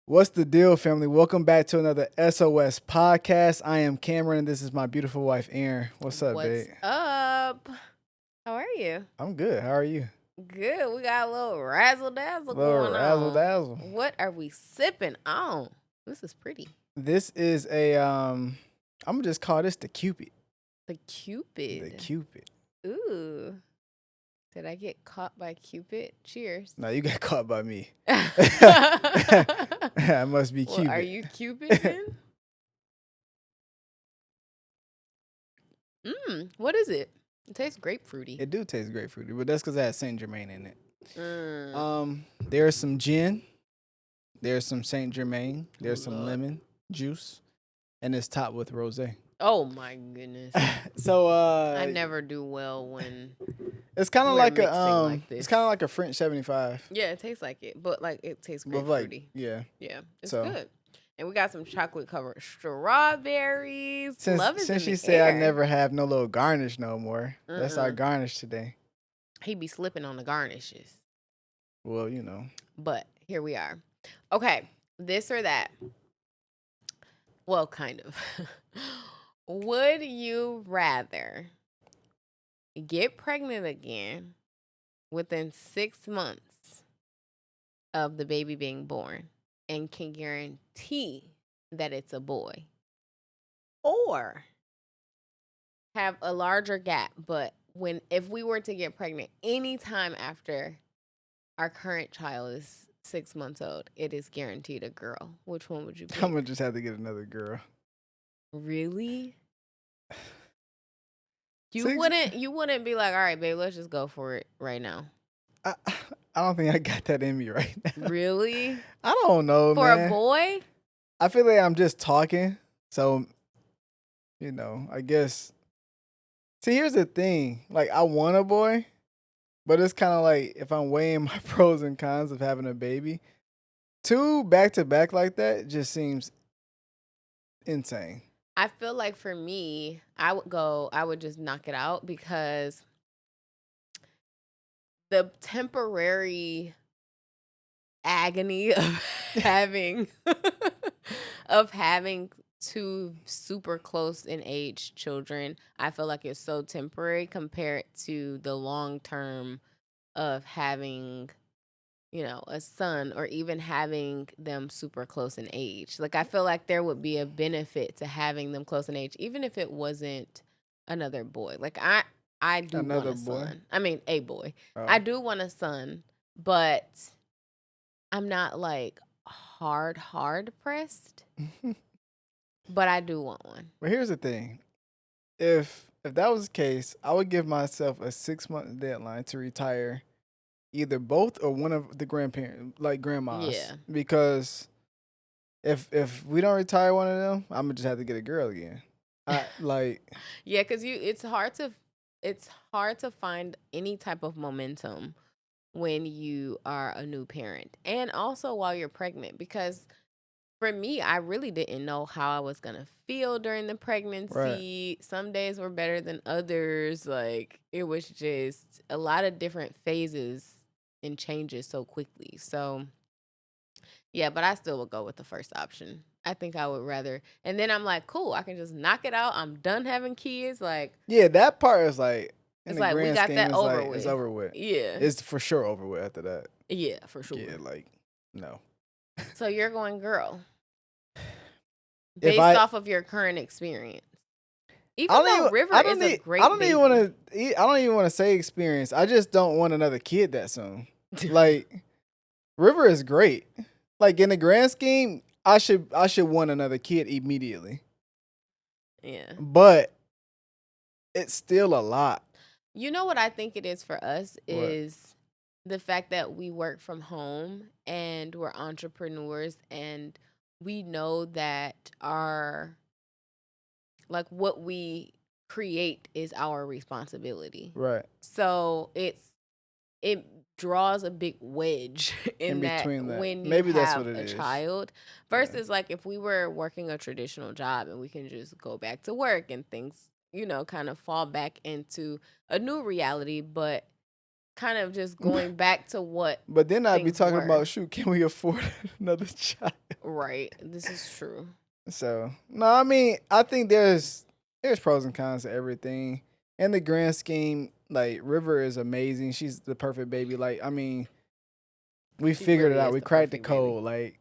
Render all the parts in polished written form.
What's the deal, family? Welcome back to another SOS podcast. I am Cameron, and this is my beautiful wife, Erin. What's up, What's babe? up? How are you? I'm good. How are you? Good. We got a little razzle dazzle Little going razzle on. dazzle. What are we sipping on? This is pretty. This is I'm gonna just call this the Cupid. The Cupid. The Cupid. Ooh. Did I get caught by Cupid? Cheers. No, you got caught by me. I must be Cupid. Well, are you Cupid then? What is it? It tastes grapefruity. It do taste grapefruity, but that's because it has Saint Germain in it. Mm. There's some gin. There's some Saint Germain. There's some Lord. lemon juice, and it's topped with rosé. Oh my goodness. So I never do well when it's kind of we're like mixing a like this. it's kind of like a French 75. Yeah, it tastes like it, but like it tastes But grapefruity. yeah. Yeah, it's So- good. And we got some chocolate covered strawberries. Since Love is since in you the say I air. never have no little garnish no more, that's our Mm-mm. garnish today. He be slipping on the garnishes, Well, you know, but here we are. Okay, this or that. Well, kind of. Would you rather get pregnant again within 6 months of the baby being born and can guarantee that it's a boy, or have a larger gap, but if we were to get pregnant anytime after our current child is 6 months old, it is guaranteed a girl? Which one would you pick? I'm gonna just have to get another girl. Really? You Six- wouldn't be like, all right, babe, let's just go for it right now. I don't think I got that in me right now. Really? I don't know, For man. a boy? I feel like I'm just talking, so I guess. See, here's the thing. Like, I want a boy, but it's kind of like if I'm weighing my pros and cons of having a baby, 2 back to back like that just seems insane. I feel like for me, I would just knock it out, because the temporary agony of having of having 2 super close in age children, I feel like it's so temporary compared to the long term of having, a son, or even having them super close in age. Like, I feel like there would be a benefit to having them close in age, even if it wasn't another boy. Like, I do Another want a boy? son. I mean, a boy. Oh. I do want a son, but I'm not like hard pressed. But I do want one. But here's the thing. If that was the case, I would give myself a 6-month deadline to retire either both or one of the grandparents, like grandmas. Yeah. Because if we don't retire one of them, I'm gonna just have to get a girl again. Yeah, because it's hard to find any type of momentum when you are a new parent, and also while you're pregnant, because for me, I really didn't know how I was gonna feel during the pregnancy. Right. Some days were better than others. Like, it was just a lot of different phases and changes so quickly. So yeah, but I still would go with the first option. I think I would rather, and then I'm like, cool, I can just knock it out. I'm done having kids. Like, yeah, that part is like in it's the like, we grand got scheme, that it's over like, with. It's over with. Yeah. It's for sure over with after that. Yeah, for sure. Yeah, like no. So you're going girl, If based I- off of your current experience. Even I don't though even- River I don't is a e- great I don't baby. even want to. I don't even want to say experience. I just don't want another kid that soon. Like, River is great. Like, in the grand scheme, I should want another kid immediately. Yeah. But it's still a lot. You know what I think it is for us What? is the fact that we work from home and we're entrepreneurs, and we know that what we create is our responsibility. Right. So it draws a big wedge in between that. when you Maybe that's have what it a is. child, versus like if we were working a traditional job and we can just go back to work and things, kind of fall back into a new reality, but kind of just going back to what. But then I'd be Things talking were. about, shoot, can we afford another child? Right. This is true. So no, I mean, I think there's pros and cons to everything. In the grand scheme, like River is amazing. She's the perfect baby. Like, I mean, we She figured it really out. is We the cracked the perfect baby. code. Like,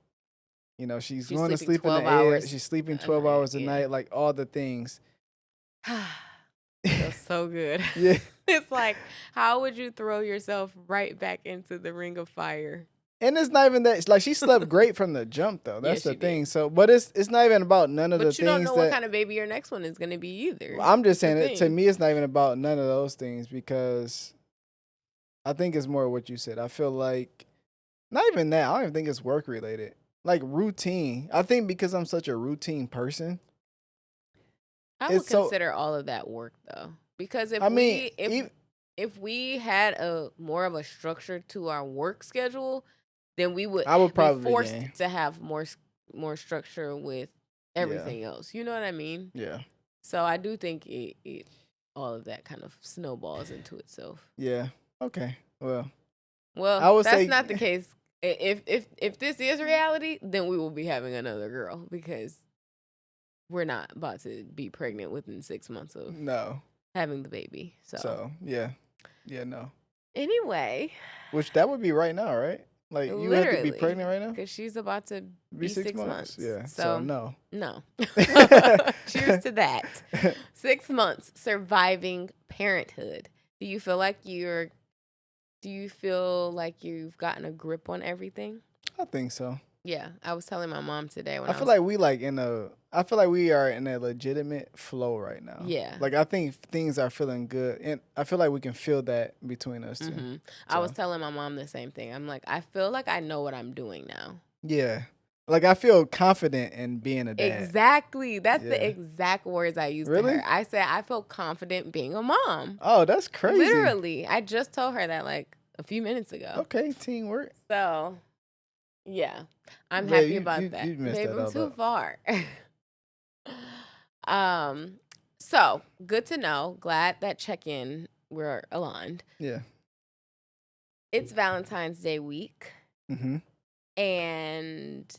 she's She's going to sleeping sleep in the 12 air. hours She's sleeping a 12 night. hours a Yeah. night. Like all the things. Feels so good. Yeah. It's like, how would you throw yourself right back into the ring of fire? And it's not even that. Like she slept great from the jump, though. Yeah, That's the she did. thing. So, but it's not even about none of the But you don't things know what that. kind of baby your next one is going to be either. I'm just That's saying the it. To thing. me, it's not even about none of those things because I think it's more what you said. I feel like not even that. I don't even think it's work related. Like routine. I think because I'm such a routine person, I would it's so. consider all of that work though, because I mean, if we had a more of a structure to our work schedule, then we would I would be probably forced game. to have more structure with Yeah. everything else. You know what I mean? Yeah. So I do think it all of that kind of snowballs into itself. Yeah. Okay. Well, I Well, would that's say not the case. If this is reality, then we will be having another girl because we're not about to be pregnant within 6 months of no. having the baby. So yeah. Yeah. No. Anyway, Which that would be right now, right? Like you have to be literally, pregnant right now. because she's about to Be be 6 6 months. months. Yeah. So So no. no. Cheers to that. 6 months surviving parenthood. Do you feel like you've gotten a grip on everything? I think so. Yeah, I was telling my mom today when I I feel was like I feel like we are in a legitimate flow right now. Yeah. Like I think things are feeling good, and I feel like we can feel that between us 2 Mhm. I was telling my mom the same thing. I'm like, I feel like I know what I'm doing now. Yeah. Like I feel confident in being a dad. Exactly. That's Yeah. the exact words I used to Really? her. I said I feel confident being a mom. Oh, that's crazy. Literally. I just told her that like a few minutes ago. Okay, teamwork. So, yeah. I'm Babe, happy about that. You messed Babe, that I'm all too up. far. So good to know. Glad that check-in we're aligned. Yeah. It's Valentine's Day week. Mm-hmm. And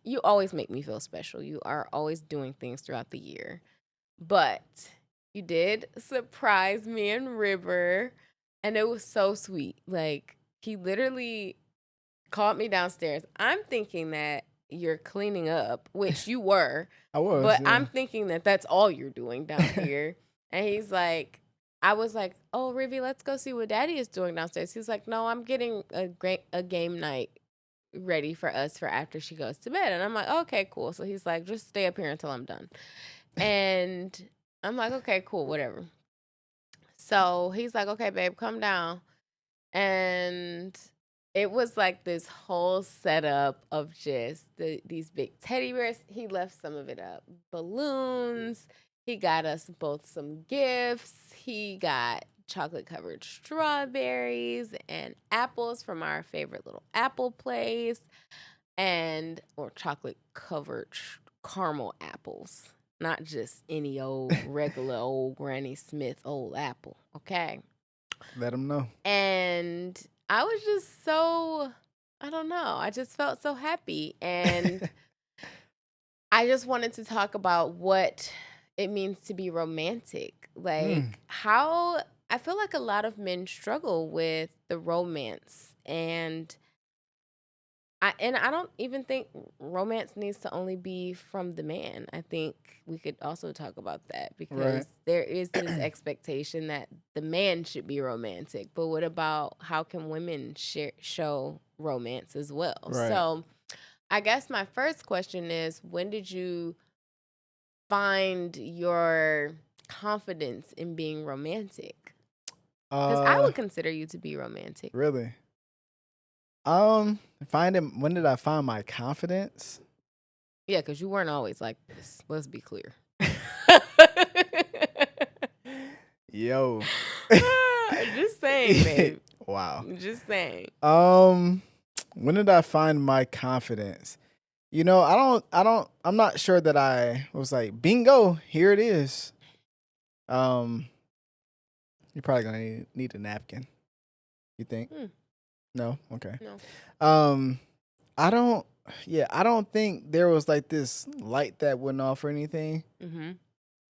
you always make me feel special. You are always doing things throughout the year. But you did surprise me and River, and it was so sweet. Like, he literally called me downstairs. I'm thinking that you're cleaning up, which you were. I was. But yeah. I'm thinking that that's all you're doing down here. And he's like, I was like, oh, Rivy, let's go see what Daddy is doing downstairs. He's like, no, I'm getting a game night ready for us for after she goes to bed. And I'm like, okay, cool. So he's like, just stay up here until I'm done. And I'm like, okay, cool, whatever. So he's like, okay, babe, come down. And it was like this whole setup of just these big teddy bears. He left some of it up. Balloons. He got us both some gifts. He got chocolate covered strawberries and apples from our favorite little apple place, or chocolate covered caramel apples, not just any old regular old Granny Smith old apple. Okay. Let them know. And I was just so, I don't know, I just felt so happy. And I just wanted to talk about what it means to be romantic. Like, how I feel like a lot of men struggle with the romance. And I don't even think romance needs to only be from the man. I think we could also talk about that because there is this expectation that the man should be romantic. But what about how can women show romance as well? Right. So I guess my first question is, when did you find your confidence in being romantic? Because I would consider you to be romantic. Really? When did I find my confidence? Yeah, because you weren't always like this. Let's be clear. Yo. Just saying, babe. Wow. Just saying. When did I find my confidence? I'm not sure that I was like, bingo, here it is. You're probably gonna need a napkin. You think? No? Okay. No. I don't yeah, I don't think there was like this light that went off or anything. Mm-hmm.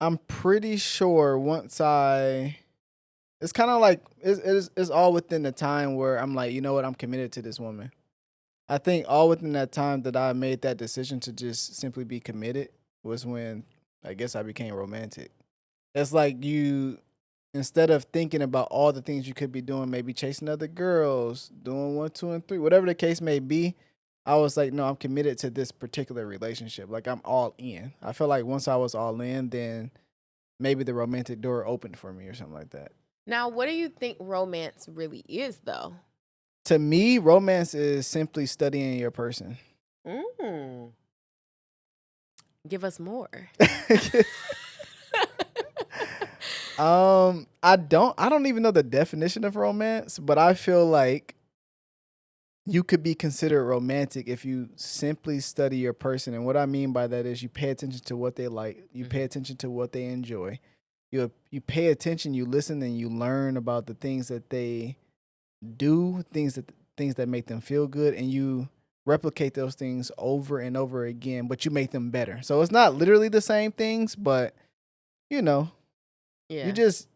I'm pretty sure once it's kind of like it's all within the time where I'm like, you know what, I'm committed to this woman. I think all within that time that I made that decision to just simply be committed was when I guess I became romantic. It's like you, instead of thinking about all the things you could be doing, maybe chasing other girls, doing one, two, and three, whatever the case may be, I was like, no, I'm committed to this particular relationship. Like I'm all in. I feel like once I was all in, then maybe the romantic door opened for me or something like that. Now, what do you think romance really is, though? To me, romance is simply studying your person. Mm. Give us more. I don't even know the definition of romance, but I feel like you could be considered romantic if you simply study your person. And what I mean by that is you pay attention to what they like, you pay attention to what they enjoy. You pay attention, you listen, and you learn about the things that they do, things that make them feel good, and you replicate those things over and over again, but you make them better. So it's not literally the same things, but you know, Yeah.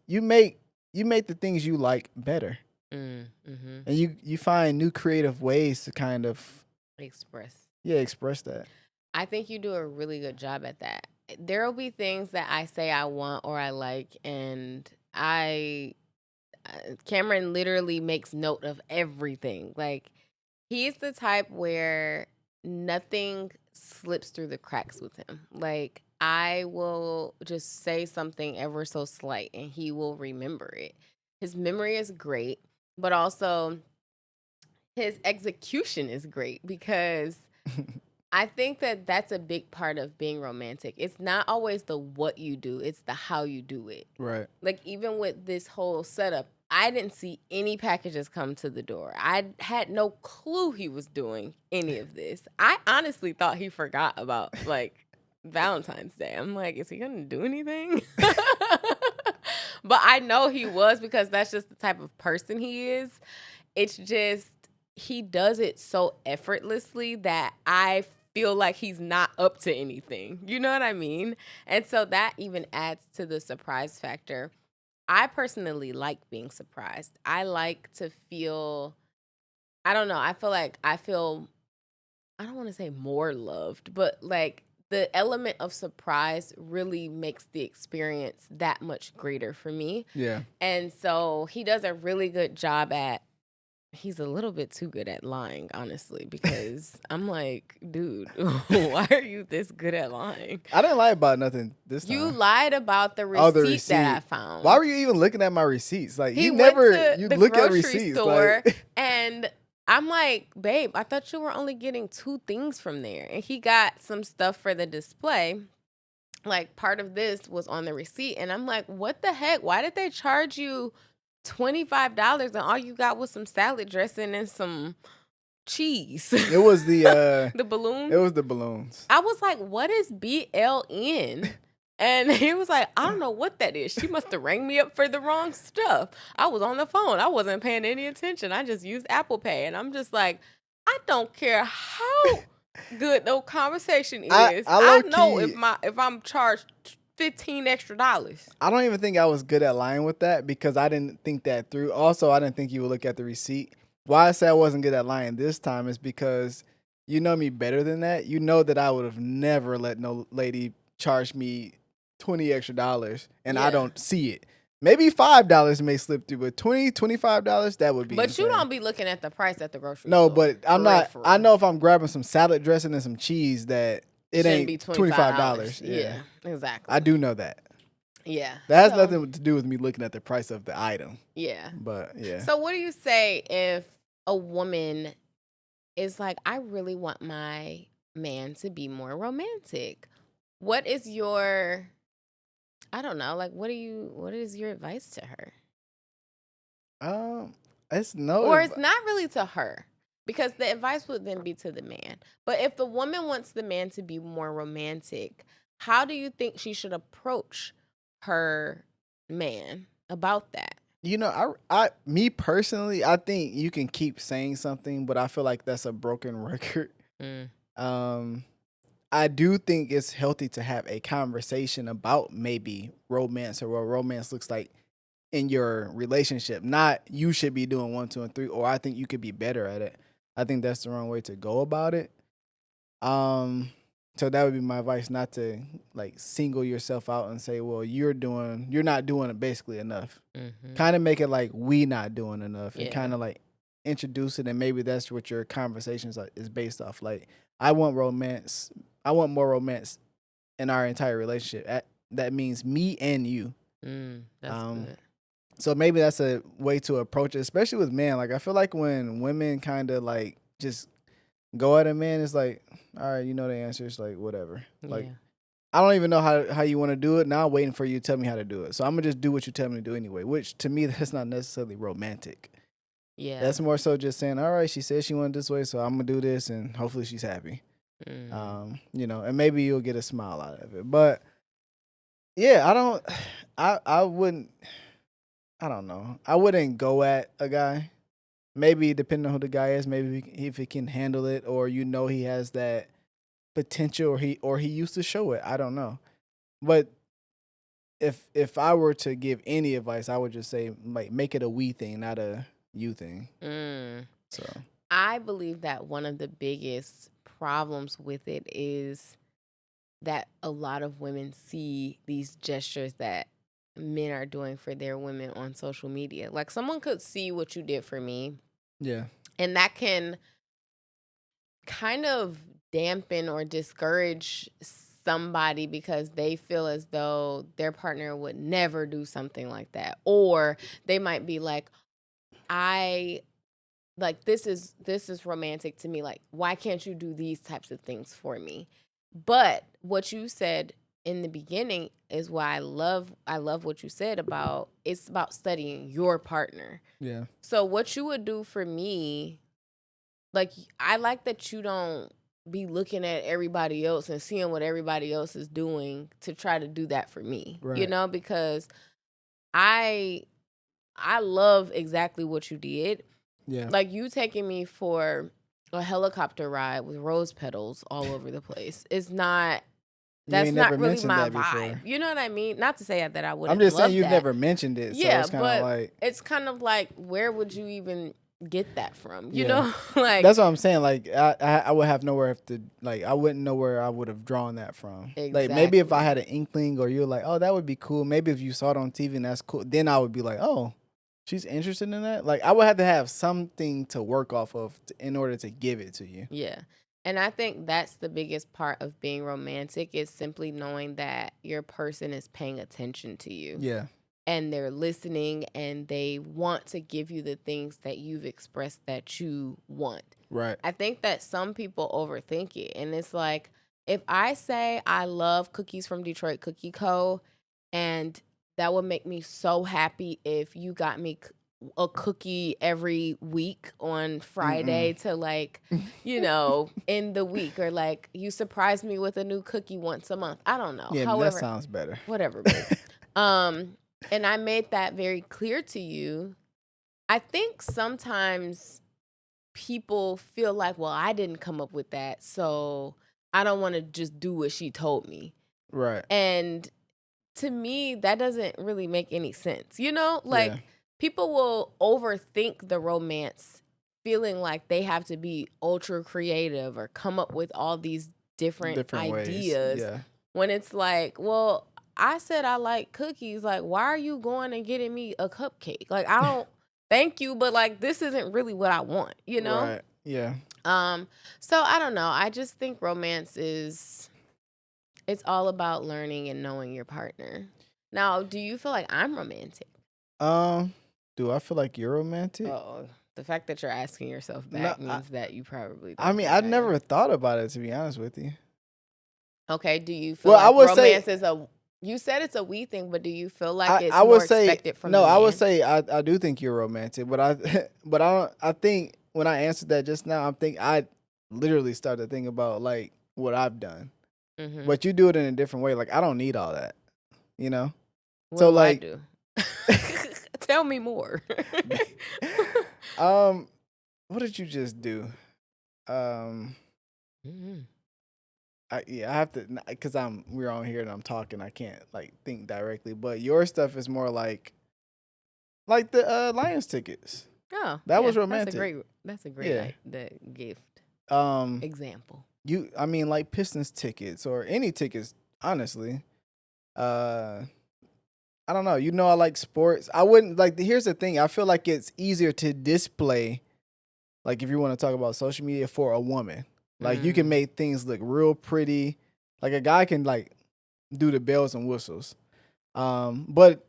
you make the things you like better. Mm-hmm. And you find new creative ways to kind of Express. express that. I think you do a really good job at that. There will be things that I say I want or I like, and Cameron literally makes note of everything. Like, he's the type where nothing slips through the cracks with him. Like, I will just say something ever so slight and he will remember it. His memory is great, but also his execution is great because I think that that's a big part of being romantic. It's not always the what you do, it's the how you do it. Right. Like, even with this whole setup, I didn't see any packages come to the door. I had no clue he was doing any of this. I honestly thought he forgot about, like, Valentine's Day. I'm like, is he going to do anything? But I know he was, because that's just the type of person he is. It's just, he does it so effortlessly that I feel like he's not up to anything. You know what I mean? And so that even adds to the surprise factor. I personally like being surprised. I like to feel, I don't know, I feel like I don't want to say more loved, but like the element of surprise really makes the experience that much greater for me. Yeah. And so he does a really good job at, he's a little bit too good at lying, honestly, because I'm like, dude, why are you this good at lying? I didn't lie about nothing this time. You lied about the Oh, the receipt that I receipt. found. Why were you even looking at my receipts? Like He you went never to you the look at grocery receipts store, like and I'm like, babe, I thought you were only getting 2 things from there. And he got some stuff for the display. Like, part of this was on the receipt. And I'm like, what the heck? Why did they charge you $25 and all you got was some salad dressing and some cheese? it was the The balloons? it was the balloons. I was like, what is BLN? And he was like, I don't know what that is. She must have rang me up for the wrong stuff. I was on the phone. I wasn't paying any attention. I just used Apple Pay. And I'm just like, I don't care how good the conversation is. I know if I'm charged $15 extra. I don't even think I was good at lying with that because I didn't think that through. Also, I didn't think you would look at the receipt. Why I say I wasn't good at lying this time is because you know me better than that. You know that I would have never let no lady charge me $20 extra and I Yeah. don't see it. Maybe $5 may slip through, but $25, that would be But insane. you don't be looking at the price at the grocery No, store. but I'm For not. real. I know if I'm grabbing some salad dressing and some cheese that it Shouldn't ain't be $25. Yeah, exactly. I do know that. Yeah. That has So, nothing to do with me looking at the price of the item. Yeah. But yeah. So what do you say if a woman is like, I really want my man to be more romantic? What is your, I don't know, like what is your advice to her? It's no. Or it's not really to her, because the advice would then be to the man. But if the woman wants the man to be more romantic, how do you think she should approach her man about that? You know, me personally, I think you can keep saying something, but I feel like that's a broken record. Mm. I do think it's healthy to have a conversation about maybe romance or what romance looks like in your relationship. Not you should be doing 1, 2, and 3, or I think you could be better at it. I think that's the wrong way to go about it. Um, so that would be my advice, not to like single yourself out and say, well, you're not doing it basically enough. Mm-hmm. Kind of make it like we not doing enough, and Yeah. kind of like introduce it, and maybe that's what your conversations is based off. Like, I want romance. I want more romance in our entire relationship. That means me and you. That's good. So maybe that's a way to approach it, especially with men. Like, I feel like when women kind of like just go at a man, it's like, all right, you know the answer. It's like, whatever. Like, Yeah. I don't even know how you want to do it. Now I'm waiting for you to tell me how to do it. So I'm going to just do what you tell me to do anyway, which to me, that's not necessarily romantic. Yeah. That's more so just saying, all right, she said she wanted this way, so I'm going to do this, and hopefully she's happy. You know, and maybe you'll get a smile out of it. But yeah, I wouldn't, I don't know. I wouldn't go at a guy. Maybe depending on who the guy is, maybe if he can handle it, or you know he has that potential, or he used to show it. I don't know. But if I were to give any advice, I would just say like make it a we thing, not a you thing. So I believe that one of the biggest problems with it is that a lot of women see these gestures that men are doing for their women on social media. Like, someone could see what you did for me, yeah, and that can kind of dampen or discourage somebody because they feel as though their partner would never do something like that. Or they might be like, this is romantic to me. Like, why can't you do these types of things for me? But what you said in the beginning is why I love what you said about, it's about studying your partner. yeah, So what you would do for me, like, I like that you don't be looking at everybody else and seeing what everybody else is doing to try to do that for me. right. You know, because I love exactly what you did. Yeah, Like, you taking me for a helicopter ride with rose petals all over the place. It's not, you that's ain't not never really mentioned my that before. vibe. You know what I mean? Not to say that I I'm wouldn't just saying love you've that. never mentioned it, so Yeah, it's kind but of like it's kind of like, where would you even get that from? You Yeah. know, like, that's what I'm saying. Like I would have nowhere to like. I wouldn't know where I would have drawn that from. Like maybe if I Exactly. had an inkling, or you're like, oh, that would be cool. Maybe if you saw it on TV and that's cool, then I would be like, oh, she's interested in that. Like I would have to have something to work off of in order to give it to you. Yeah. And I think that's the biggest part of being romantic, is simply knowing that your person is paying attention to you. Yeah. And they're listening, and they want to give you the things that you've expressed that you want. Right. I think that some people overthink it. And it's like, if I say I love Cookies from Detroit Cookie Co., and that would make me so happy if you got me a cookie every week on Friday to, like, you know, in the week, or like you surprise me with a new cookie once a month. I don't know. Yeah, However, that sounds better. whatever, babe. And I made that very clear to you. I think sometimes people feel like, well, I didn't come up with that, so I don't want to just do what she told me. Right. And to me, that doesn't really make any sense. You know, like, people will overthink the romance, feeling like they have to be ultra creative or come up with all these different ideas. Yeah. When it's like, well, I said I like cookies. Like, why are you going and getting me a cupcake? Like, I don't, thank you, but like, this isn't really what I want, you know? Right. Yeah. So I don't know. I just think romance is, it's all about learning and knowing your partner. Now, do you feel like I'm romantic? Do I feel like you're romantic? Oh, the fact that you're asking yourself back means that you probably don't. I mean, I've never thought about it, to be honest with you. Okay, do you feel Well, like I would romance say- is a, you said it's a we thing, but do you feel like it's I more would say expected from no. the I would man? say I do think you're romantic, but I but I don't. I think when I answered that just now, I literally started thinking about like what I've done, Mhm. but you do it in a different way. Like I don't need all that, you know. What so do like, I do? Tell me more. what did you just do? Mhm. I have to, because we're on here and I'm talking. I can't like think directly, but your stuff is more like the Lions tickets. Oh, That yeah. was romantic. That's a great Yeah. the gift Um, example. I mean, like Pistons tickets or any tickets. Honestly, uh, I don't know. I like sports. I wouldn't like. Here's the thing. I feel like it's easier to display. Like if you want to talk about social media for a woman, like you can Mm. make things look real pretty. Like a guy can like do the bells and whistles. But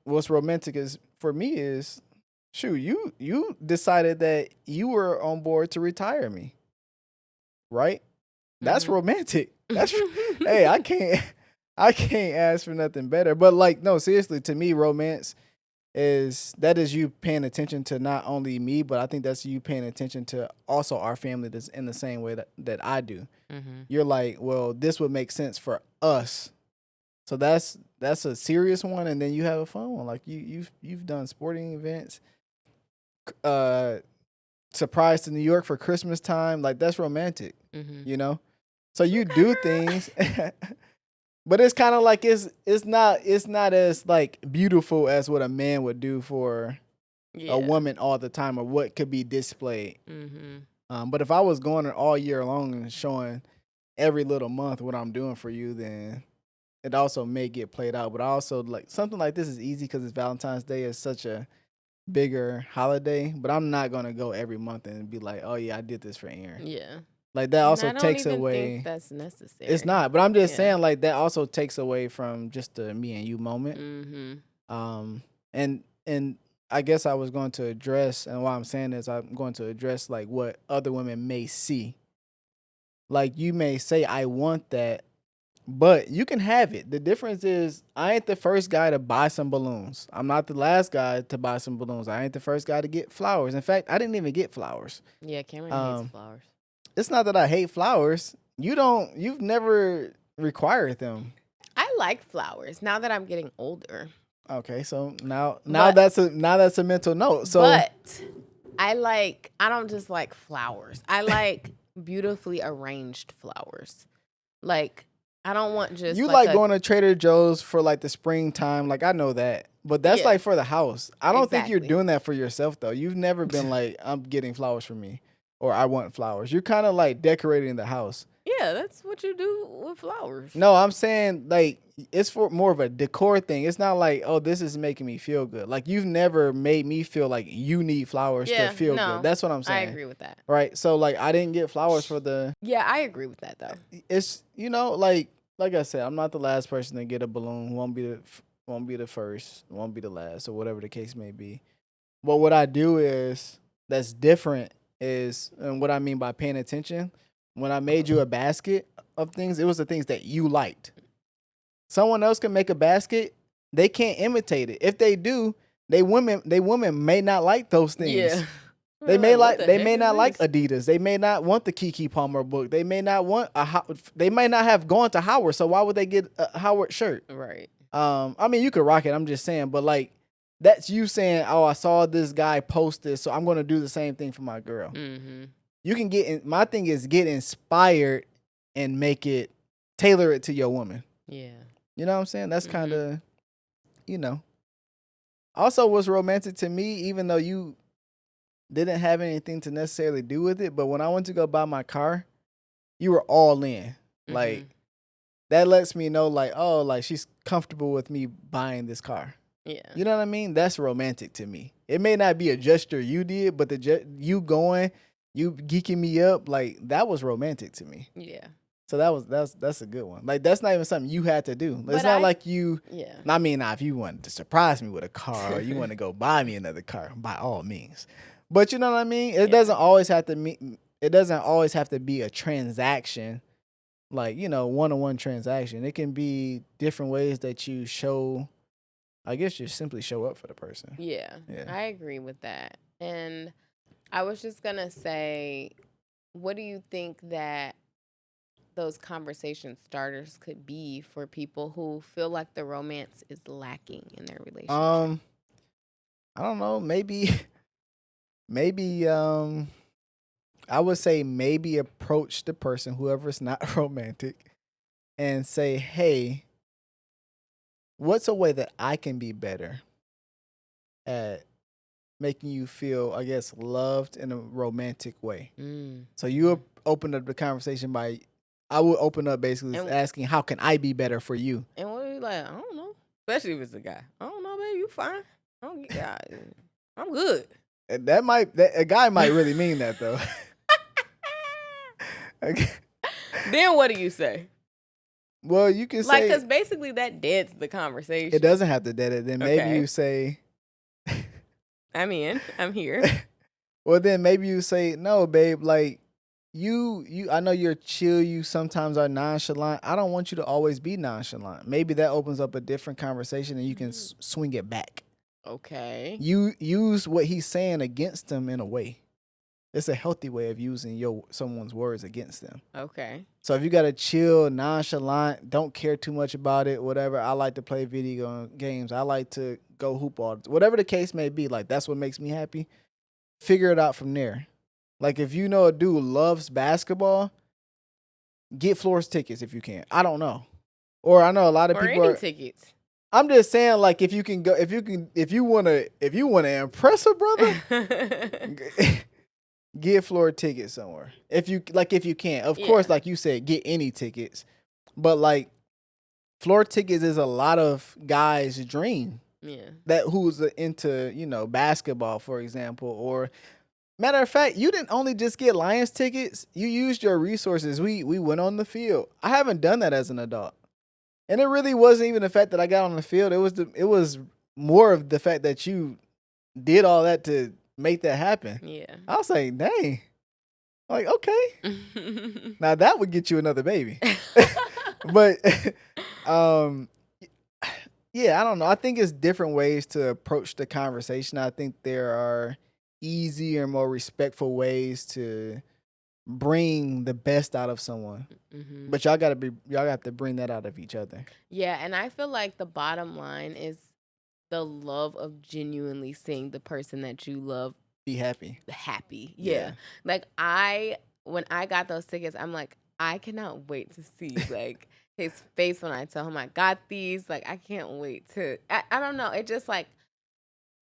what's romantic is for me is, shoot, you decided that you were on board to retire me, right? That's Mhm. romantic. That's hey, I can't ask for nothing better. But like, no, seriously, to me, romance is you paying attention to not only me, but I think that's you paying attention to also our family that's in the same way that I do. Mhm. You're like, well, this would make sense for us. So that's a serious one, and then you have a fun one. Like you've done sporting events, uh, surprise to New York for Christmas time. Like that's romantic, Mhm. you know. So you Okay, do girl. things, but it's kind of like it's not as like beautiful as what a man would do for a Yeah. woman all the time, or what could be displayed. Mhm. But if I was going all year long and showing every little month what I'm doing for you, then it also may get played out. But I also like something like this is easy because it's Valentine's Day is such a bigger holiday. But I'm not gonna go every month and be like, oh yeah, I did this for Aaron. Yeah. Like that And also I don't takes even think away. that's It's necessary. not, but I'm just Yeah. saying like that also takes away from just the me and you moment. Mhm. Um, and I guess I was going to address, and what I'm saying is I'm going to address like what other women may see. Like you may say, I want that, but you can have it. The difference is I ain't the first guy to buy some balloons. I'm not the last guy to buy some balloons. I ain't the first guy to get flowers. In fact, I didn't even get flowers. Yeah, Cameron hates Um, flowers. it's not that I hate flowers. You've never required them. I like flowers now that I'm getting older. Okay, so now But that's a mental note. So but I don't just like flowers. I like beautifully arranged flowers. Like I don't want just you like like a going to Trader Joe's for like the springtime, like I know that. But that's yeah, like for the house. I don't think you're exactly. doing that for yourself though. You've never been like, I'm getting flowers for me or I want flowers. You're kind of like decorating the house. Yeah, that's what you do with flowers. No, I'm saying like it's for more of a decor thing. It's not like, oh, this is making me feel good. Like you've never made me feel like you need flowers to Yeah, feel good. no. That's what I'm I saying. agree with that. Right? So like I didn't get flowers for the Yeah, I agree with that though. it's like I said, I'm not the last person to get a balloon. Won't be the first. Won't be the last, or whatever the case may be. But what I do is that's different is, and what I mean by paying attention. When I made you a basket of things, it was the things that you liked. Someone else can make a basket, they can't imitate it. If they do, they women may not like those Yeah. things. They We're may like, what like the they heck may is not like this? Adidas. They may not want the Kiki Palmer book. They may not want they may not have gone to Howard. So why would they get a Howard shirt? Right. I mean you could rock it. I'm just saying, but like that's you saying, "Oh, I saw this guy post this, so I'm going to do the same thing for my girl." Mhm. You can my thing is get inspired and make it tailor it to your woman. Yeah. You know what I'm saying? That's kind Mhm. of, you know. Also was romantic to me even though you didn't have anything to necessarily do with it, but when I went to go buy my car, you were all in. Like Mhm. that lets me know like, oh, like she's comfortable with me buying this car. Yeah. You know what I mean? That's romantic to me. It may not be a gesture you did, but you going, you geeking me up, like that was romantic to me. Yeah. So that's a good one. Like that's not even something you had to do. It's But not like you. yeah. I mean, now if you wanted to surprise me with a car or you want to go buy me another car, by all means. But you know what I mean. It Yeah. doesn't always have to mean. It doesn't always have to be a transaction, like one-on-one transaction. It can be different ways that you show. I guess you simply show up for the person. Yeah. Yeah. I agree with that. And I was just going to say, what do you think that those conversation starters could be for people who feel like the romance is lacking in their relationship? I don't know. Maybe. I would say maybe approach the person, whoever's not romantic, and say, "Hey, what's a way that I can be better at making you feel, I guess, loved in a romantic way?" So you open up the conversation by, I would open up basically And- asking, "How can I be better for you?" And what are you like? I don't know. Especially if it's a guy. I don't know, baby. You fine. I'm good. And a guy might really mean that though. Okay. Then what do you say? Well, you can Like, say because basically that deads the conversation. it doesn't have to dead it. Then maybe Okay. you say, I'm here. well, then maybe you say, "No, babe, like you I know you're chill, you sometimes are nonchalant. I don't want you to always be nonchalant." Maybe that opens up a different conversation and you can swing it back. Okay. You use what he's saying against him in a way. It's a healthy way of using someone's words against them. Okay. So if you got a chill, nonchalant, don't care too much about it, whatever. I like to play video games. I like to go hoop whatever the case may be. Like, that's what makes me happy. Figure it out from there. Like, if you know a dude loves basketball, get floors tickets if you can. I don't know. Or I know a lot of Or people any tickets. I'm just saying, like, if you wanna impress a brother, get floor tickets somewhere. If you can. Of course, like you said, get any tickets. But like, floor tickets is a lot of guys' dream. Yeah. That who's into, basketball, for example. Or matter of fact, you didn't only just get Lions tickets, you used your resources. We went on the field. I haven't done that as an adult. And it really wasn't even the fact that I got on the field. It was more of the fact that you did all that to make that happen. Yeah. I was like, dang. Like, okay. Now that would get you another baby. But yeah, I don't know. I think it's different ways to approach the conversation. I think there are easier, more respectful ways to bring the best out of someone. But y'all got to bring that out of each other. Yeah, and I feel like the bottom line is the love of genuinely seeing the person that you love be happy. Yeah. Like, when I got those tickets, I'm like, I cannot wait to see like his face when I tell him I got these. Like, I can't wait to I don't know. It just like,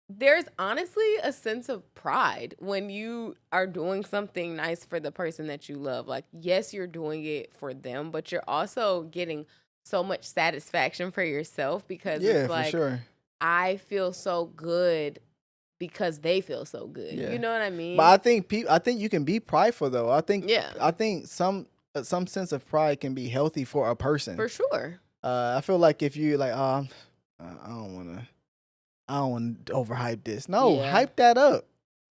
there's honestly a sense of pride when you are doing something nice for the person that you love. Like, yes, you're doing it for them, but you're also getting so much satisfaction for yourself because it's like, for sure. I feel so good because they feel so good. Yeah. You know what I mean? But I think you can be prideful though. I think some sense of pride can be healthy for a person. For sure. I feel like if you like, I don't want to overhype this. No, hype that up.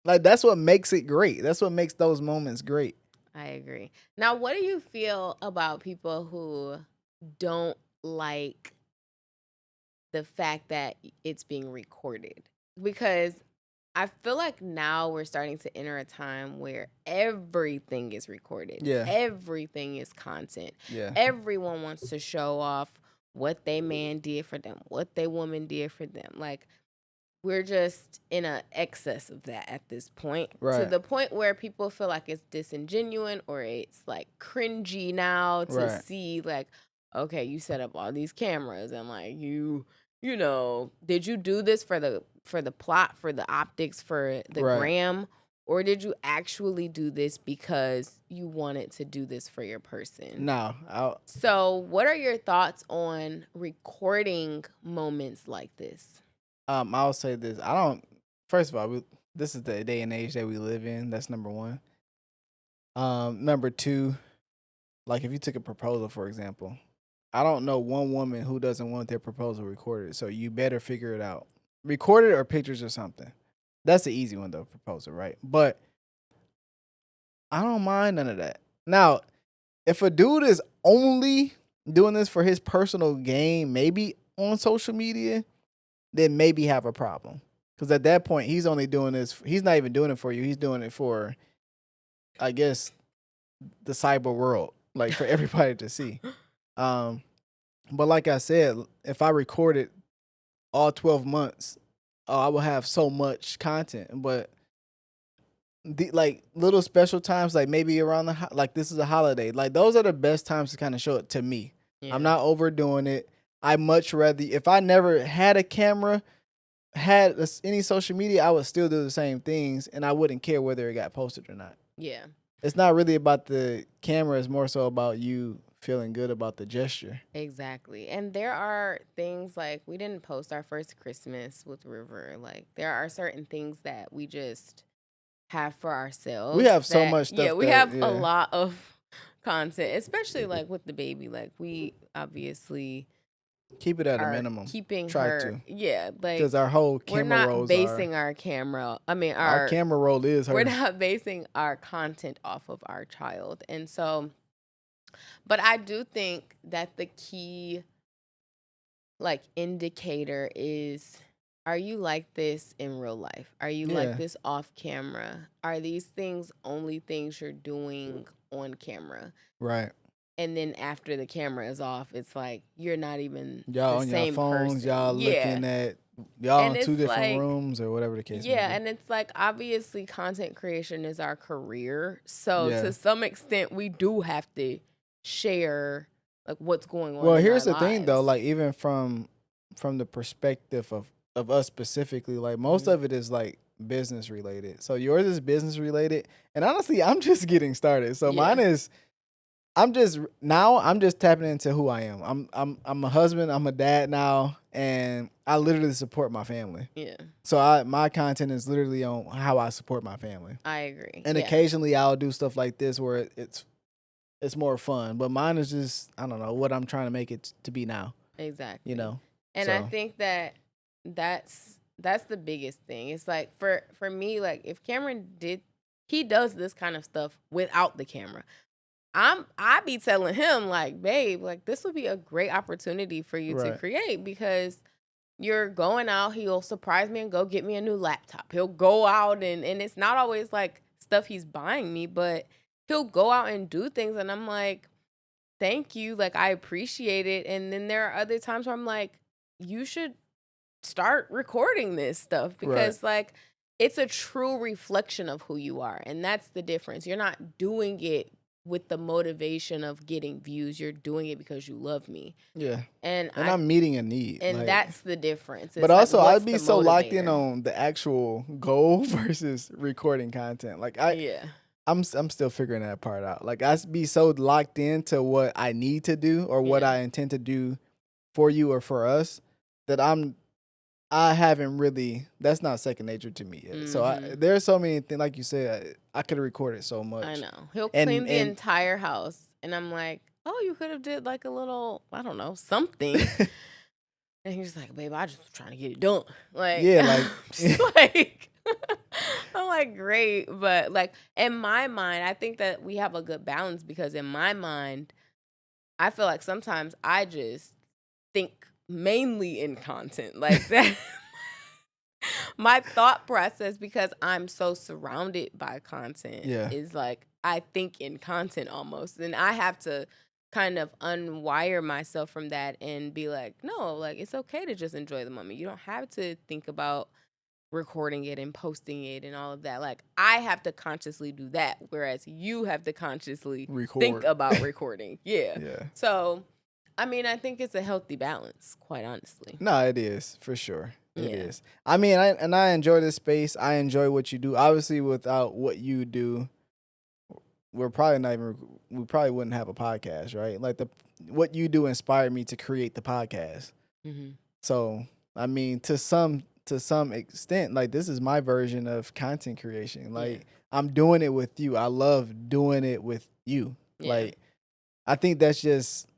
Like, that's what makes it great. That's what makes those moments great. I agree. Now, what do you feel about people who don't like the fact that it's being recorded? Because I feel like now we're starting to enter a time where everything is recorded. Yeah. Everything is content. Yeah. Everyone wants to show off what they man did for them, what they woman did for them. Like, we're just in an excess of that at this point. Right. To the point where people feel like it's disingenuous or it's like cringy now to see like, okay, you set up all these cameras and like you know, did you do this for the plot, for the optics, for the gram, or did you actually do this because you wanted to do this for your person? No. So what are your thoughts on recording moments like this? I'll say this. First of all, this is the day and age that we live in. That's number one. Number two, like if you took a proposal, for example, I don't know one woman who doesn't want their proposal recorded. So you better figure it out. Record it or pictures or something. That's the easy one though, proposal, right? But I don't mind none of that. Now, if a dude is only doing this for his personal gain, maybe on social media, then maybe have a problem. Because at that point, he's only doing this. He's not even doing it for you. He's doing it for, I guess, the cyber world, like for everybody to see. But like I said, if I recorded all 12 months, I will have so much content. But the like little special times, like maybe around the like this is a holiday, like those are the best times to kind of show it to me. Yeah. I'm not overdoing it. I much rather if I never had a camera, had any social media, I would still do the same things, and I wouldn't care whether it got posted or not. Yeah. It's not really about the camera; it's more so about you feeling good about the gesture. Exactly. And there are things like we didn't post our first Christmas with River. Like there are certain things that we just have for ourselves. We have so that, much stuff. Yeah, we that, have yeah. a lot of content, especially like with the baby. Like we obviously Keep it at a are minimum. keeping Try her. to. Yeah, like Because our whole we're camera not rolls basing are our camera. I mean, our camera roll is her. we're not basing our content off of our child, and so. But I do think that the key like indicator is, are you like this in real life? Are you Yeah. like this off camera? Are these things only things you're doing on camera? Right. And then after the camera is off, it's like you're not even Y'all the on your same phones, person. y'all Yeah. looking at y'all And in two it's different like, rooms or whatever the case may Yeah, be. and it's like obviously content creation is our career. So Yeah. to some extent we do have to share like what's going on. Well, in here's our the thing though, lives. like even from the perspective of us specifically, like most of it is like business related. So yours is business related, and honestly, I'm just getting started. So Yeah. mine is I'm just tapping into who I am. I'm a husband, I'm a dad now, and I literally support my family. Yeah, So my content is literally on how I support my family. I agree. And Yeah. occasionally I'll do stuff like this where it's more fun. But mine is just, I don't know, what I'm trying to make it to be now. Exactly. You know. And I think that's the biggest thing. It's like for me, like if Cameron he does this kind of stuff without the camera. I be telling him like, babe, like this would be a great opportunity for you to Right. create because you're going out, he'll surprise me and go get me a new laptop. He'll go out and it's not always like stuff he's buying me, but he'll go out and do things and I'm like, thank you, like I appreciate it. And then there are other times where I'm like, you should start recording this stuff because like it's a true reflection of who you are, and that's the difference. You're not doing it with the motivation of getting views. You're doing it because you love me. Yeah. And I'm meeting a need. And like, that's the difference. It's but like, also what's I'd be the so locked in motivator? on the actual goal versus recording content. Like I'm still figuring that part out. Like I be so locked into what I need to do or what I intend to do for you or for us that I haven't really. That's not second nature to me yet. So there's so many things. Like you said, I could have recorded so much. I know. He'll clean the entire house, and I'm like, oh, you could have did like a little, I don't know, something. And he's like, babe, I just was trying to get it done. Like, yeah, like, I'm like, great. But like, in my mind, I think that we have a good balance because in my mind, I feel like sometimes I just think mainly in content like that. My thought process, because I'm so surrounded by content, is like I think in content almost. And I have to kind of unwire myself from that and be like, no, like it's okay to just enjoy the moment. You don't have to think about recording it and posting it and all of that. Like I have to consciously do that, whereas you have to consciously think about recording. Yeah. So, I mean, I think it's a healthy balance, quite honestly. No, it is for sure. It is. I mean, I enjoy this space. I enjoy what you do. Obviously, without what you do, we probably wouldn't have a podcast, right? Like what you do inspired me to create the podcast. Mm-hmm. So, I mean, to some extent, like this is my version of content creation. Like I'm doing it with you. I love doing it with you. Like I think that's just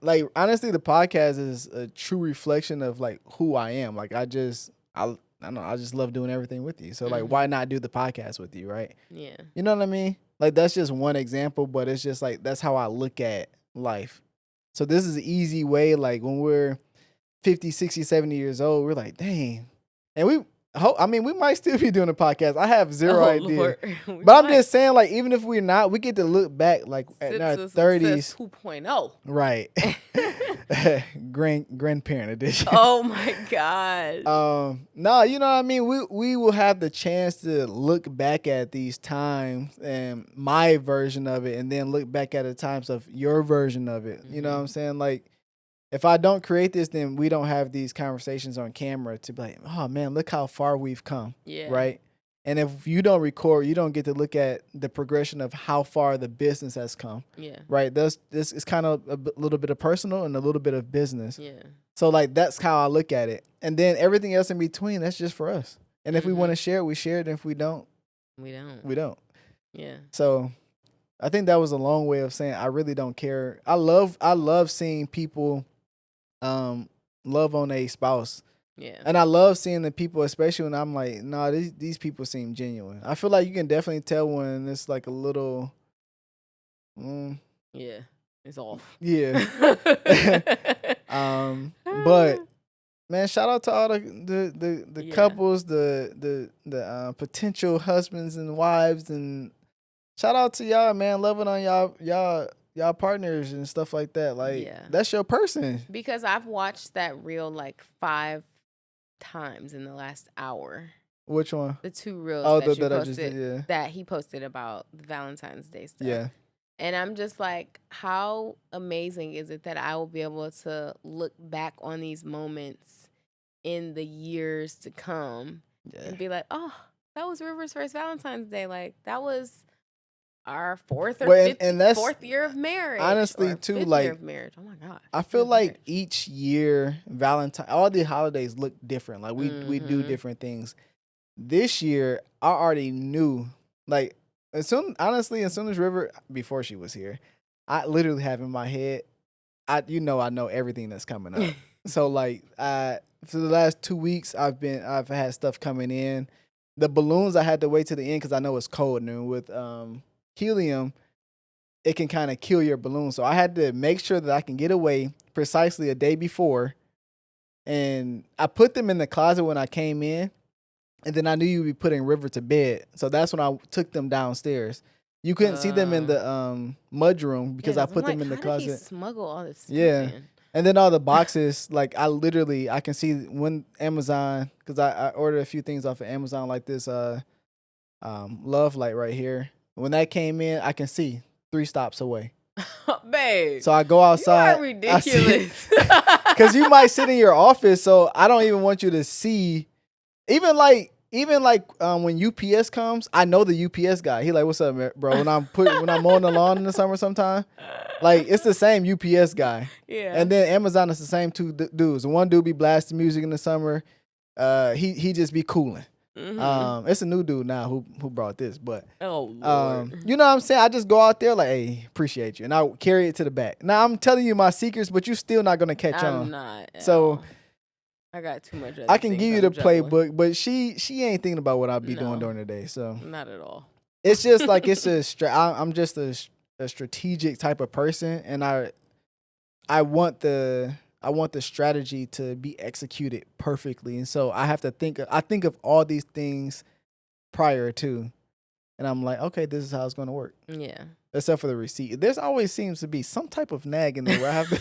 like honestly, the podcast is a true reflection of like who I am. Like I don't know, I just love doing everything with you. So like why not do the podcast with you, right? Yeah. You know what I mean? Like that's just one example, but it's just like that's how I look at life. So this is an easy way, like when we're 50, 60, 70 years old, we're like, dang. And we might still be doing a podcast. I have zero idea. But I'm just saying, like, even if we're not, we get to look back, like, at our 30s. 2.0. Right. Grandparent edition. Oh my gosh. No, you know what I mean? We will have the chance to look back at these times and my version of it, and then look back at the times of your version of it. You know what I'm saying? Like, if I don't create this, then we don't have these conversations on camera to be like, oh man, look how far we've come. Yeah. Right. And if you don't record, you don't get to look at the progression of how far the business has come. Yeah. Right. This is kind of a little bit of personal and a little bit of business. Yeah. So like that's how I look at it. And then everything else in between, that's just for us. And if we want to share it, we share it. And if we don't, we don't. we don't. Yeah. So I think that was a long way of saying I really don't care. I love seeing people love on a spouse. Yeah. And I love seeing the people, especially when I'm like, nah, these people seem genuine. I feel like you can definitely tell when it's like a little yeah, it's off. Yeah. But man, shout out to all the couples, the potential husbands and wives, and shout out to y'all, man, loving on y'all partners and stuff like that. Like that's your person. Because I've watched that reel like 5 times in the last hour. Which one? The 2 reels that he posted about Valentine's Day stuff. Yeah. And I'm just like, how amazing is it that I will be able to look back on these moments in the years to come and be like, oh, that was River's first Valentine's Day. Like, that was our 4th or 4th year of marriage. Honestly, too, like, year of marriage. Oh my God. I feel like each year, Valentine, all the holidays look different. Like, we do different things. This year, I already knew, like, as soon as River, before she was here, I literally have in my head, I know everything that's coming up. So like for the last 2 weeks, I've had stuff coming in. The balloons I had to wait to the end because I know it's cold, and with helium, it can kind of kill your balloon. So I had to make sure that I can get away precisely a day before, and I put them in the closet when I came in. And then I knew you would be putting River to bed. So that's when I took them downstairs. You couldn't see them in the mudroom because I put them in the closet. How did he smuggle all this stuff in? And then all the boxes, like I can see when Amazon, because I ordered a few things off of Amazon, like this love light right here. When that came in, I can see 3 stops away. Babe. So I go outside. You are ridiculous. Because you might sit in your office, so I don't even want you to see. Even like when UPS comes, I know the UPS guy. He like, what's up, bro? When I'm mowing the lawn in the summer sometime, like it's the same UPS guy. Yeah. And then Amazon is the same 2 dudes. One dude be blasting music in the summer. He just be cooling. Mm-hmm. It's a new dude now who brought this, but oh Lord. You know what I'm saying? I just go out there like, hey, appreciate you, and I carry it to the back. Now I'm telling you my secrets, but you still not gonna catch on. I'm not. So. I got too much. I can give you the playbook, but she ain't thinking about what I'll be doing during the day. So not at all. It's just like I'm just a strategic type of person, and I want the strategy to be executed perfectly, and so I have to think. I think of all these things prior to, and I'm like, okay, this is how it's going to work. Yeah. Except for the receipt, there's always seems to be some type of nag in there where I have to.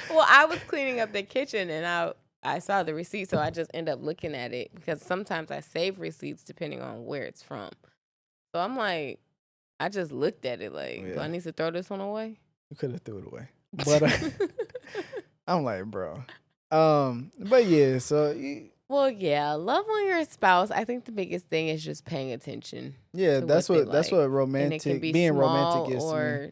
Well, I was cleaning up the kitchen and I saw the receipt, so I just end up looking at it because sometimes I save receipts depending on where it's from. So I'm like, I just looked at it like, do I need to throw this one away? You could have threw it away, but I'm like, bro. But yeah, so. Well, yeah, love on your spouse. I think the biggest thing is just paying attention. Yeah, that's what romantic, and it can be being small romantic is or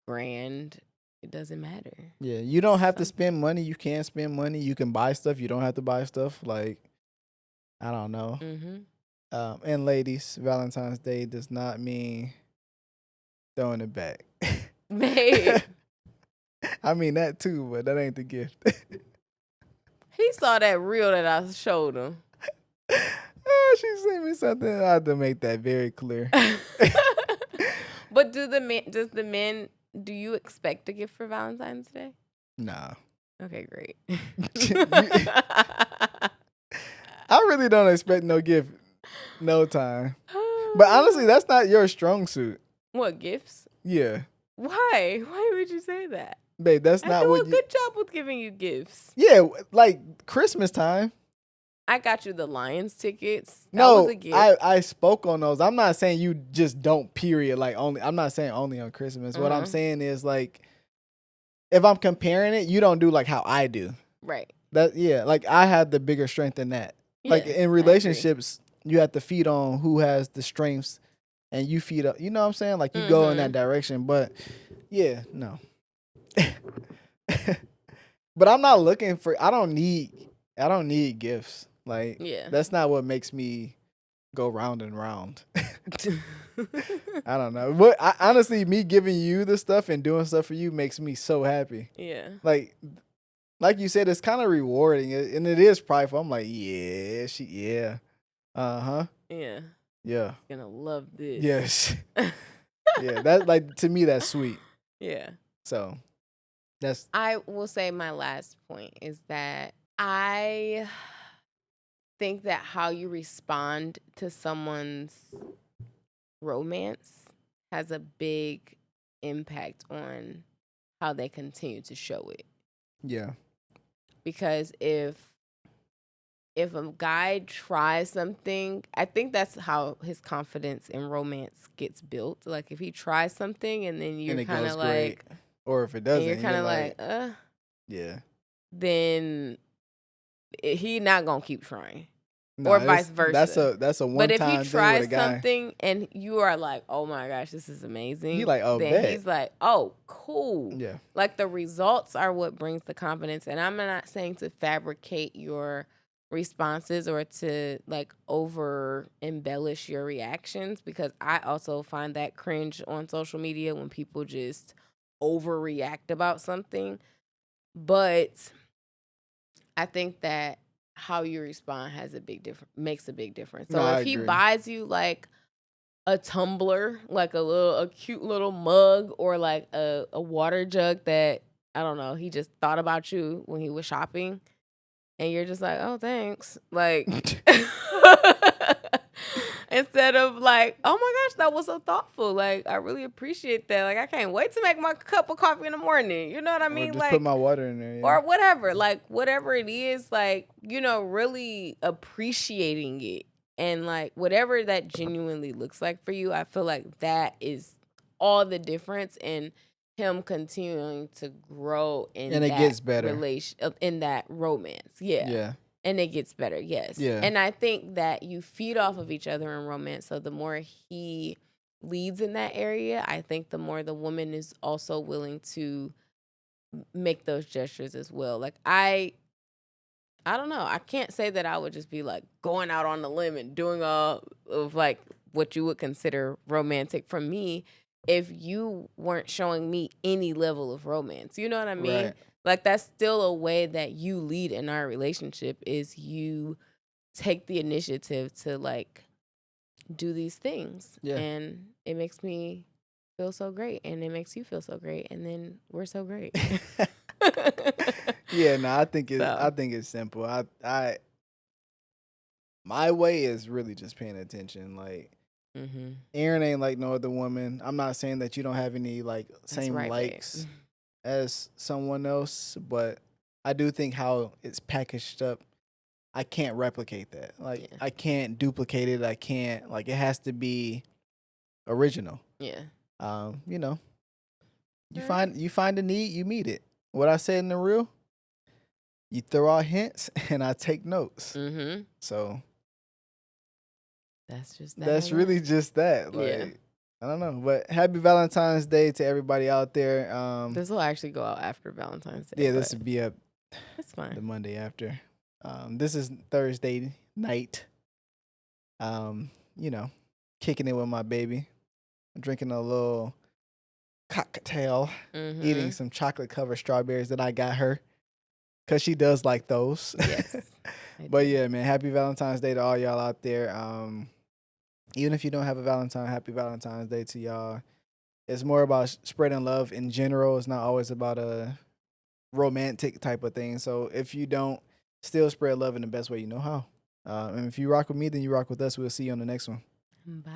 grand. It doesn't matter. Yeah, you don't have to spend money. You can spend money. You can buy stuff. You don't have to buy stuff. Like, I don't know. Mm-hmm. And ladies, Valentine's Day does not mean throwing it back. Babe. I mean that too, but that ain't the gift. He saw that reel that I showed him. She sent me something. I had to make that very clear. But do you expect a gift for Valentine's Day? Nah. Okay, great. I really don't expect no gift, no time. But honestly, that's not your strong suit. What, gifts? Yeah. Why? Why would you say that? Babe, that's I not do what a you. good job with giving you gifts. Yeah, like Christmas time. I got you the Lions tickets. That was No, a gift. I spoke on those. I'm not saying you just don't. Period. Like only. I'm not saying only on Christmas. What I'm Uh-huh. saying is like, if I'm comparing it, you don't do like how I do. Right. That yeah, like I had the bigger strength in that. Like Yes, in I agree. relationships, you have to feed on who has the strengths, and you feed up. You know what I'm saying? Like you go in that direction. But yeah, no. But I'm not looking for. I don't need gifts. Like Yeah. that's not what makes me go round and round. I don't know. But honestly, me giving you the stuff and doing stuff for you makes me so happy. Yeah. Like you said, it's kind of rewarding, and it is prideful. I'm like, yeah, uh-huh, Yeah. yeah, Gonna love this. yes, yeah. That like to me, that's sweet. Yeah. So that's I will say my last point is that I think that how you respond to someone's romance has a big impact on how they continue to show it. yeah, Because if a guy tries something, I think that's how his confidence in romance gets built. Like if he tries something and then and you're it kind goes of great, like, or if it and doesn't, you're kind you're of like, like, yeah, then he not gonna keep trying, no, or vice versa. that's a But one if he time thing with a tries guy. something and you are like, oh my gosh, this is He amazing, like, oh, then bet, he's like, oh, cool. yeah, Like the results are what brings the confidence. And I'm not saying to fabricate your responses or to like over embellish your reactions, because I also find that cringe on social media when people just overreact about something. But I think that how you respond makes a big difference. no, So I if he agree. buys you like a tumbler, like a cute little mug, or like a water jug that I don't know, he just thought about you when he was shopping, and you're just like, oh, thanks, like. Instead of like, oh my gosh, that was so thoughtful. Like, I really appreciate that. Like, I can't wait to make my cup of coffee in the morning. You know what I Or mean? just put Like, my water in there, yeah. or whatever, like whatever it is, like, really appreciating it, and like whatever that genuinely looks like for you, I feel like that is all the difference in him continuing to grow in And it that gets better. in that romance. Yeah. Yeah, And it gets better, yes. Yeah. And I think that you feed off of each other in romance, so the more he leads in that area, I think the more the woman is also willing to make those gestures as well. Like I don't know. I can't say that I would just be like going out on the limb and doing all of like what you would consider romantic from me if you weren't showing me any level of romance. You know what I mean? Right. Like that's still a way that you lead in our relationship, is you take the initiative to like do these things. Yeah. And it makes me feel so great, and it makes you feel so great, and then we're so great. Yeah, no, I think So. it's simple. My way is really just paying attention. Like Mm-hmm. Aaron ain't like no other woman. I'm not saying that you don't have any like That's same right, babe. likes as someone else, but I do think how it's packaged up, I can't replicate that. Like Yeah. I can't duplicate it. I can't like it has to be original. Yeah. You know, Alright. you find a need, you meet it. What I said in the reel, you throw out hints and I take notes. Mm-hmm. So That's just that. that's really just that. Like Yeah. I don't know, but happy Valentine's Day to everybody out there. This will actually go out after Valentine's Day. Yeah, this would be up it's the fine. Monday after. This is Thursday night. You know, kicking it with my baby, drinking a little cocktail, Mm-hmm. eating some chocolate covered strawberries that I got her, cause she does like those. Yes. But yeah, man, happy Valentine's Day to all y'all out there. Even if you don't have a Valentine, happy Valentine's Day to y'all. It's more about spreading love in general. It's not always about a romantic type of thing. So if you don't, still spread love in the best way you know how. And if you rock with me, then you rock with us. We'll see you on the next one. Bye.